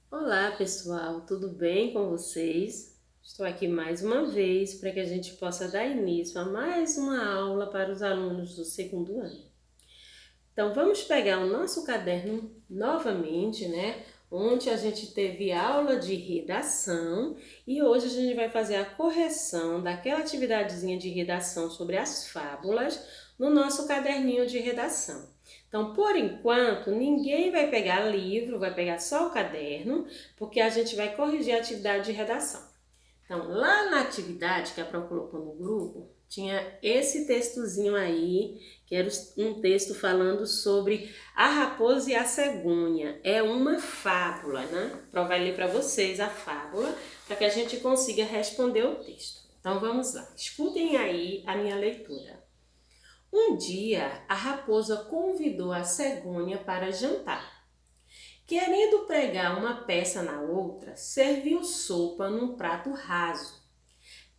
Olá pessoal, tudo bem com vocês? Estou aqui mais uma vez para que a gente possa dar início a mais uma aula para os alunos do segundo ano. Então vamos pegar o nosso caderno novamente, né? Ontem a gente teve aula de redação e hoje a gente vai fazer a correção daquela atividadezinha de redação sobre as fábulas no nosso caderninho de redação. Então, por enquanto, ninguém vai pegar livro, vai pegar só o caderno, porque a gente vai corrigir a atividade de redação. Então, lá na atividade que a Pro colocou no grupo, tinha esse textozinho aí, que era um texto falando sobre a raposa e a cegonha. É uma fábula, né? A Pro vai ler para vocês a fábula, para que a gente consiga responder o texto. Então, vamos lá. Escutem aí a minha leitura. Um dia, a raposa convidou a cegonha para jantar. Querendo pregar uma peça na outra, serviu sopa num prato raso.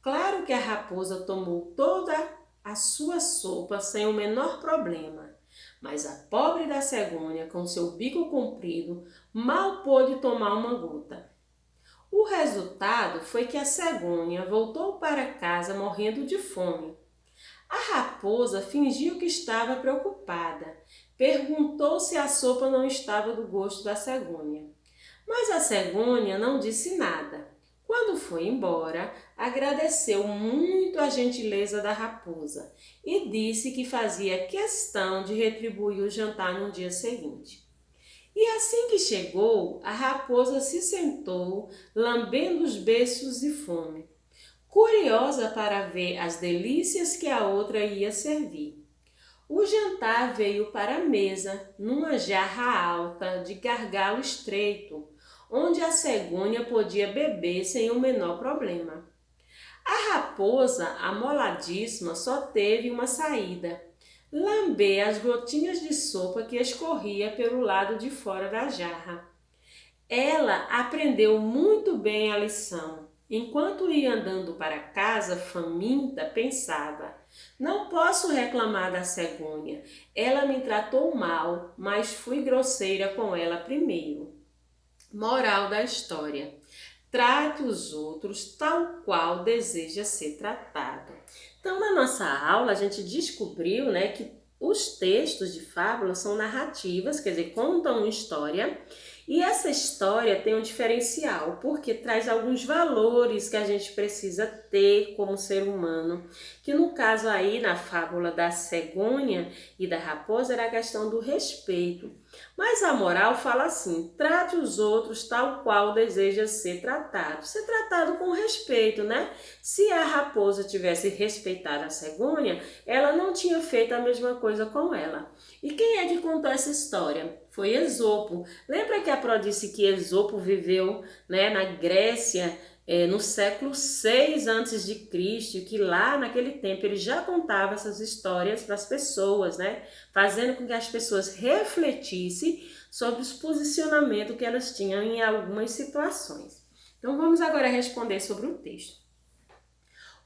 Claro que a raposa tomou toda a sua sopa sem o menor problema, mas a pobre da cegonha, com seu bico comprido, mal pôde tomar uma gota. O resultado foi que a cegonha voltou para casa morrendo de fome. A raposa fingiu que estava preocupada. Perguntou se a sopa não estava do gosto da cegonha. Mas a cegonha não disse nada. Quando foi embora, agradeceu muito a gentileza da raposa e disse que fazia questão de retribuir o jantar no dia seguinte. E assim que chegou, a raposa se sentou, lambendo os beiços de fome, curiosa para ver as delícias que a outra ia servir. O jantar veio para a mesa, numa jarra alta, de gargalo estreito, onde a cegonha podia beber sem o menor problema. A raposa, amoladíssima, só teve uma saída: lamber as gotinhas de sopa que escorria pelo lado de fora da jarra. Ela aprendeu muito bem a lição. Enquanto ia andando para casa, faminta, pensava: não posso reclamar da cegonha. Ela me tratou mal, mas fui grosseira com ela primeiro. Moral da história: trate os outros tal qual deseja ser tratado. Então, na nossa aula, a gente descobriu, né, que os textos de fábulas são narrativas, quer dizer, contam uma história, e essa história tem um diferencial, porque traz alguns valores que a gente precisa ter como ser humano, que no caso aí, na fábula da cegonha e da raposa, era a questão do respeito. Mas a moral fala assim: trate os outros tal qual deseja ser tratado. Ser tratado com respeito, né? Se a raposa tivesse respeitado a cegonha, ela não tinha feito a mesma coisa com ela. E quem é que contou essa história? Foi Esopo. Lembra que a Pro disse que Esopo viveu, né, na Grécia, no século 6 antes de Cristo, que lá naquele tempo ele já contava essas histórias para as pessoas, né, fazendo com que as pessoas refletissem sobre os posicionamentos que elas tinham em algumas situações. Então vamos agora responder sobre o texto.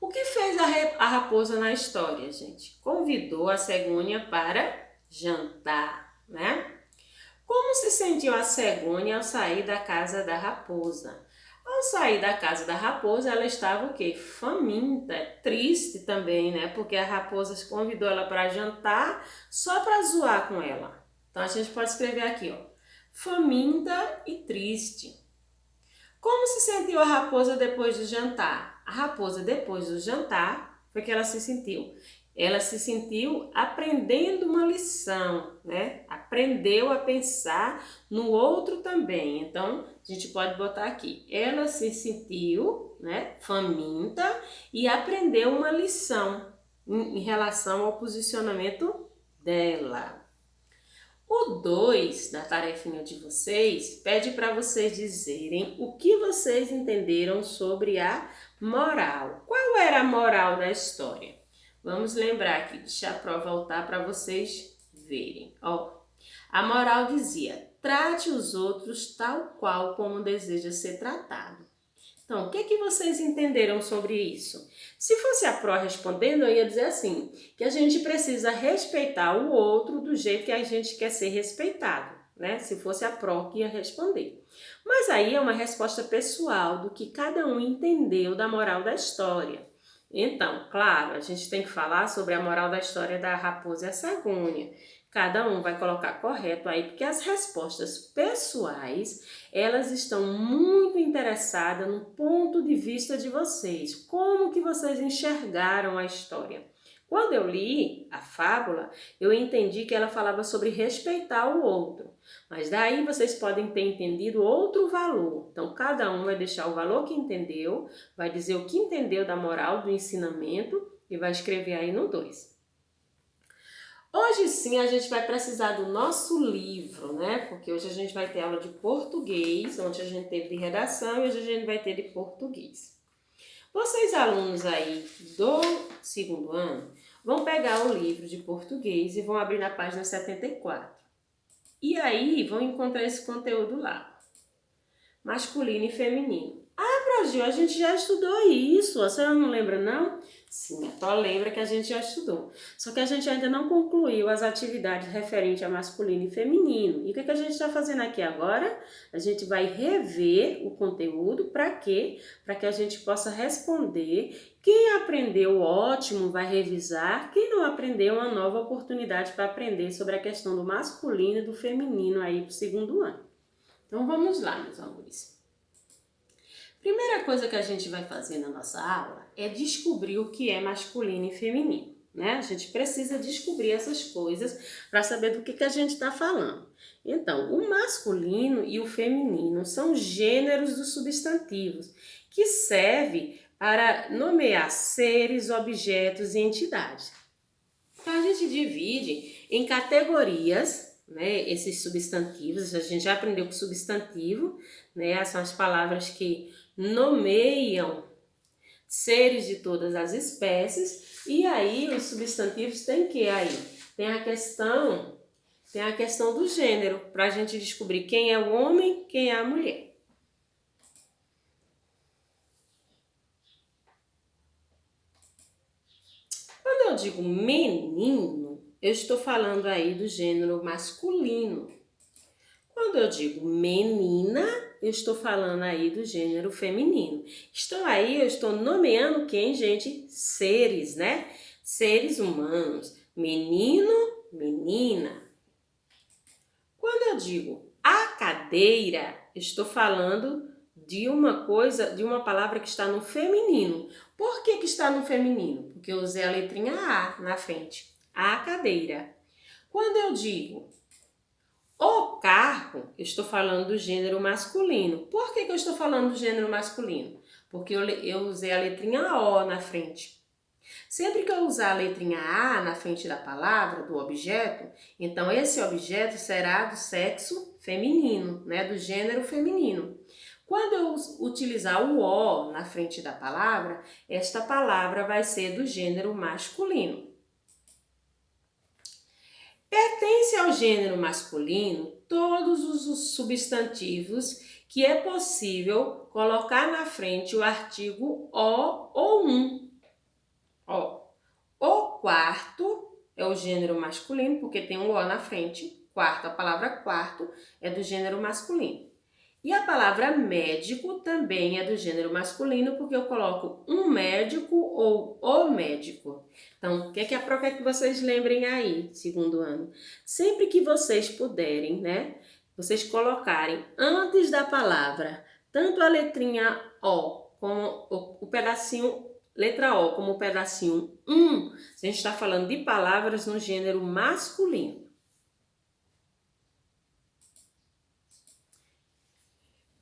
O que fez a raposa na história, gente? Convidou a cegonha para jantar, né? Como se sentiu a cegonha ao sair da casa da raposa? Ao sair da casa da raposa, ela estava o quê? Faminta, triste também, né? Porque a raposa convidou ela para jantar só para zoar com ela. Então a gente pode escrever aqui, ó: faminta e triste. Como se sentiu a raposa depois do jantar? A raposa, depois do jantar, foi que ela se sentiu. Ela se sentiu aprendendo uma lição, né? Aprendeu a pensar no outro também. Então, a gente pode botar aqui: ela se sentiu, né, faminta e aprendeu uma lição em relação ao posicionamento dela. O 2 da tarefinha de vocês pede para vocês dizerem o que vocês entenderam sobre a moral. Qual era a moral da história? Vamos lembrar aqui, deixa a prova voltar para vocês verem. Ó, a moral dizia: trate os outros tal qual como deseja ser tratado. Então, o que vocês entenderam sobre isso? Se fosse a Pro respondendo, eu ia dizer assim, que a gente precisa respeitar o outro do jeito que a gente quer ser respeitado, né? Se fosse a pró que ia responder. Mas aí é uma resposta pessoal do que cada um entendeu da moral da história. Então, claro, a gente tem que falar sobre a moral da história da raposa e a cegonha. Cada um vai colocar correto aí, porque as respostas pessoais, elas estão muito interessadas no ponto de vista de vocês. Como que vocês enxergaram a história? Quando eu li a fábula, eu entendi que ela falava sobre respeitar o outro. Mas daí vocês podem ter entendido outro valor. Então, cada um vai deixar o valor que entendeu, vai dizer o que entendeu da moral do ensinamento e vai escrever aí no 2. Hoje sim a gente vai precisar do nosso livro, né? Porque hoje a gente vai ter aula de português, onde a gente teve de redação e hoje a gente vai ter de português. Vocês alunos aí do segundo ano vão pegar o livro de português e vão abrir na página 74. E aí vão encontrar esse conteúdo lá, masculino e feminino. Brasil, a gente já estudou isso, a senhora não lembra não? Sim, a Tó lembra que a gente já estudou. Só que a gente ainda não concluiu as atividades referentes a masculino e feminino. E o que a gente está fazendo aqui agora? A gente vai rever o conteúdo, para quê? Para que a gente possa responder. Quem aprendeu, ótimo, vai revisar. Quem não aprendeu, uma nova oportunidade para aprender sobre a questão do masculino e do feminino aí para o segundo ano. Então vamos lá, meus amores. Primeira coisa que a gente vai fazer na nossa aula é descobrir o que é masculino e feminino, né? A gente precisa descobrir essas coisas para saber do que a gente está falando. Então, o masculino e o feminino são gêneros dos substantivos que servem para nomear seres, objetos e entidades. Então, a gente divide em categorias, né? Esses substantivos, a gente já aprendeu que substantivo, né? São as palavras que nomeiam seres de todas as espécies, e aí os substantivos tem que aí tem a questão do gênero, para a gente descobrir quem é o homem, quem é a mulher. Quando eu digo menino, eu estou falando aí do gênero masculino. Quando eu digo menina, eu estou falando aí do gênero feminino. Eu estou nomeando quem, gente? Seres, né? Seres humanos. Menino, menina. Quando eu digo a cadeira, estou falando de uma coisa, de uma palavra que está no feminino. Por que está no feminino? Porque eu usei a letrinha A na frente. A cadeira. Quando eu digo o carro, eu estou falando do gênero masculino. Por que eu estou falando do gênero masculino? Porque eu usei a letrinha O na frente. Sempre que eu usar a letrinha A na frente da palavra, do objeto, então esse objeto será do sexo feminino, né? Do gênero feminino. Quando eu utilizar o O na frente da palavra, esta palavra vai ser do gênero masculino. Pertence ao gênero masculino todos os substantivos que é possível colocar na frente o artigo o ou um. O quarto é o gênero masculino, porque tem um o na frente. Quarto, a palavra quarto é do gênero masculino. E a palavra médico também é do gênero masculino, porque eu coloco um médico ou o médico. Então, o que é a prova que vocês lembrem aí, segundo ano? Sempre que vocês puderem, né? Vocês colocarem antes da palavra, tanto a letrinha O, como o pedacinho, letra O, como o pedacinho a gente está falando de palavras no gênero masculino.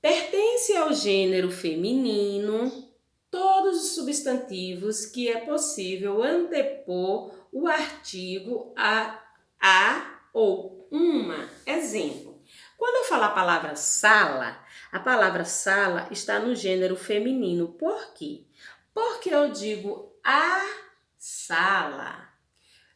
Pertence ao gênero feminino todos os substantivos que é possível antepor o artigo a ou uma. Exemplo, quando eu falar a palavra sala está no gênero feminino. Por quê? Porque eu digo a sala.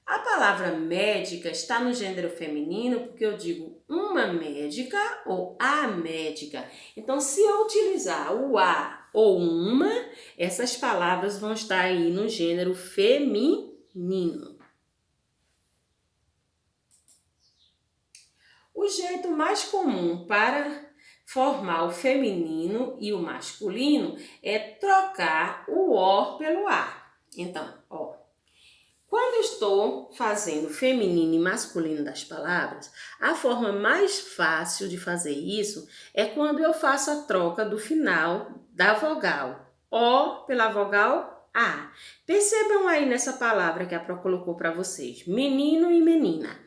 A palavra médica está no gênero feminino porque eu digo uma médica ou a médica. Então, se eu utilizar o a ou uma, essas palavras vão estar aí no gênero feminino. O O jeito mais comum para formar o feminino e o masculino é trocar o O pelo A. Então, ó, quando eu estou fazendo feminino e masculino das palavras, a forma mais fácil de fazer isso é quando eu faço a troca do final da vogal O pela vogal A. Percebam aí nessa palavra que a Pro colocou para vocês, menino e menina.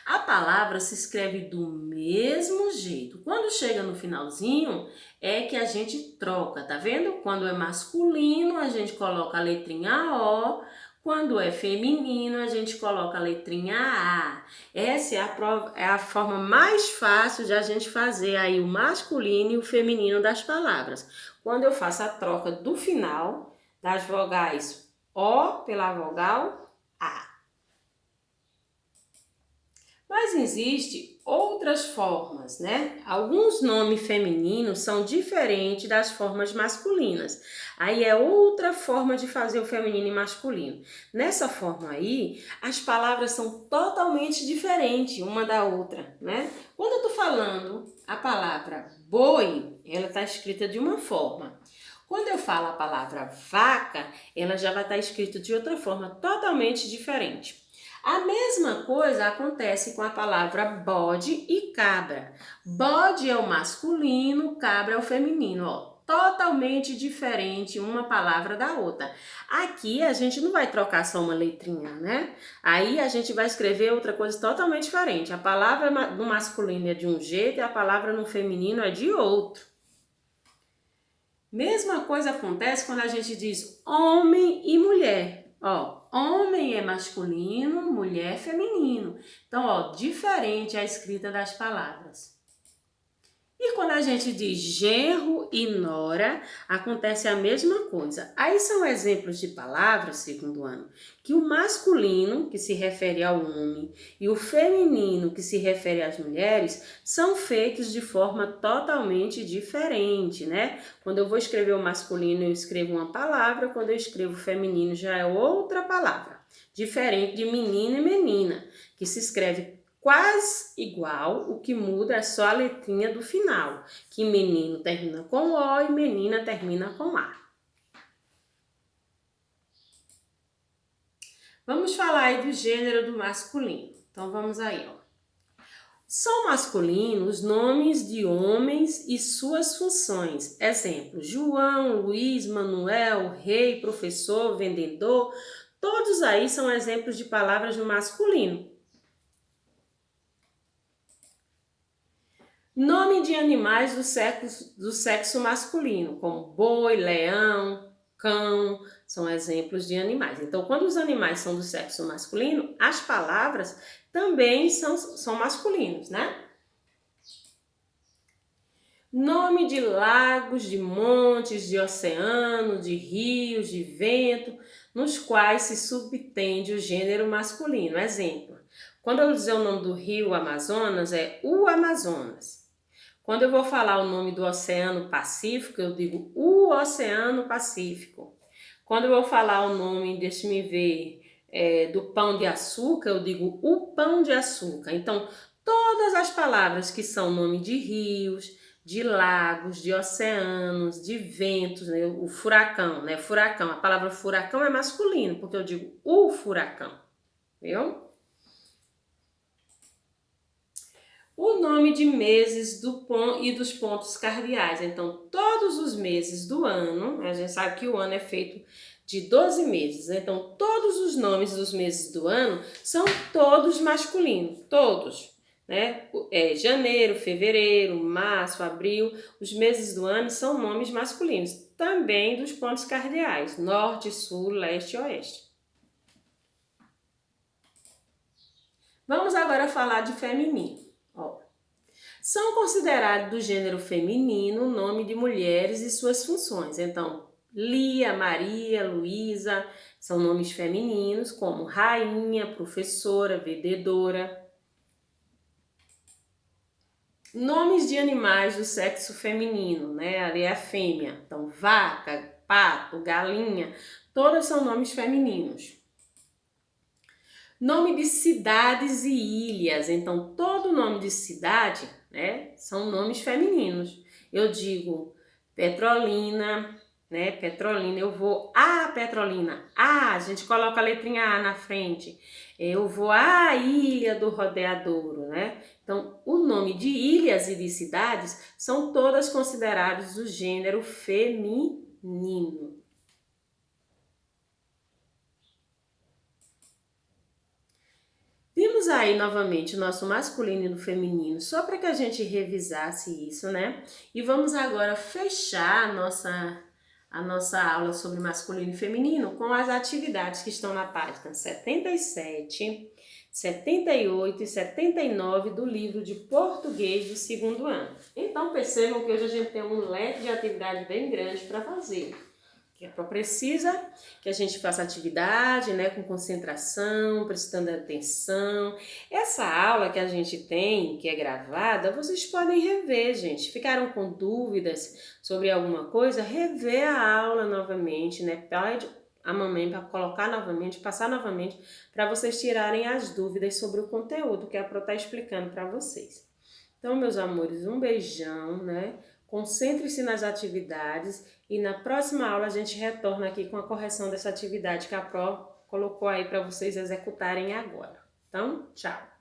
A palavra se escreve do mesmo jeito. Quando chega no finalzinho, é que a gente troca, tá vendo? Quando é masculino, a gente coloca a letrinha O. Quando é feminino, a gente coloca a letrinha A. Essa é a forma mais fácil de a gente fazer aí o masculino e o feminino das palavras. Quando eu faço a troca do final das vogais O pela vogal A. Mas existe outras formas, né? Alguns nomes femininos são diferentes das formas masculinas. Aí é outra forma de fazer o feminino e masculino. Nessa forma aí, as palavras são totalmente diferentes uma da outra, né? Quando eu tô falando a palavra boi, ela está escrita de uma forma. Quando eu falo a palavra vaca, ela já vai estar escrita de outra forma, totalmente diferente. A mesma coisa acontece com a palavra bode e cabra. Bode é o masculino, cabra é o feminino, ó. Totalmente diferente uma palavra da outra. Aqui a gente não vai trocar só uma letrinha, né? Aí a gente vai escrever outra coisa totalmente diferente. A palavra no masculino é de um jeito e a palavra no feminino é de outro. Mesma coisa acontece quando a gente diz homem e mulher. Ó, homem é masculino, mulher é feminino. Então, ó, diferente a escrita das palavras. E quando a gente diz genro e nora, acontece a mesma coisa. Aí são exemplos de palavras, segundo ano, que o masculino, que se refere ao homem, e o feminino, que se refere às mulheres, são feitos de forma totalmente diferente, né? Quando eu vou escrever o masculino, eu escrevo uma palavra, quando eu escrevo o feminino, já é outra palavra. Diferente de menino e menina, que se escreve quase igual, o que muda é só a letrinha do final, que menino termina com O e menina termina com A. Vamos falar aí do gênero do masculino. Então vamos aí, ó. São masculinos nomes de homens e suas funções. Exemplo, João, Luiz, Manuel, rei, professor, vendedor. Todos aí são exemplos de palavras no masculino. Nome de animais do sexo masculino, como boi, leão, cão, são exemplos de animais. Então, quando os animais são do sexo masculino, as palavras também são masculinos, né? Nome de lagos, de montes, de oceano, de rios, de vento, nos quais se subtende o gênero masculino. Exemplo, quando eu dizer o nome do rio Amazonas, é o Amazonas. Quando eu vou falar o nome do Oceano Pacífico, eu digo o Oceano Pacífico. Quando eu vou falar o nome, deixe-me ver, do Pão de Açúcar, eu digo o Pão de Açúcar. Então, todas as palavras que são nome de rios, de lagos, de oceanos, de ventos, né? O furacão, né? Furacão, a palavra furacão é masculino, porque eu digo o furacão, viu? O nome de meses e dos pontos cardeais. Então, todos os meses do ano, a gente sabe que o ano é feito de 12 meses. Então, todos os nomes dos meses do ano são todos masculinos, todos. Né? Janeiro, fevereiro, março, abril, os meses do ano são nomes masculinos. Também dos pontos cardeais, norte, sul, leste e oeste. Vamos agora falar de feminino. Ó, são considerados do gênero feminino o nome de mulheres e suas funções. Então, Lia, Maria, Luísa são nomes femininos, como rainha, professora, vendedora. Nomes de animais do sexo feminino, né? Ali é a fêmea. Então, vaca, pato, galinha, todos são nomes femininos. Nome de cidades e ilhas. Então, todo nome de cidade, né, são nomes femininos. Eu digo Petrolina, né? Petrolina, eu vou a Petrolina. A gente coloca a letrinha A na frente. Eu vou à Ilha do Rodeadouro, né? Então, o nome de ilhas e de cidades são todas consideradas do gênero feminino. Vimos aí novamente o nosso masculino e o feminino, só para que a gente revisasse isso, né? E vamos agora fechar a nossa aula sobre masculino e feminino com as atividades que estão na página 77, 78 e 79 do livro de português do segundo ano. Então percebam que hoje a gente tem um leque de atividade bem grande para fazer. Que precisa que a gente faça atividade, né, com concentração, prestando atenção. Essa aula que a gente tem, que é gravada, vocês podem rever, gente. Ficaram com dúvidas sobre alguma coisa? Rever a aula novamente, né? Pede a mamãe para colocar novamente, passar novamente, para vocês tirarem as dúvidas sobre o conteúdo que a Pro está explicando para vocês. Então, meus amores, um beijão, né? Concentre-se nas atividades e na próxima aula a gente retorna aqui com a correção dessa atividade que a Pro colocou aí para vocês executarem agora. Então, tchau!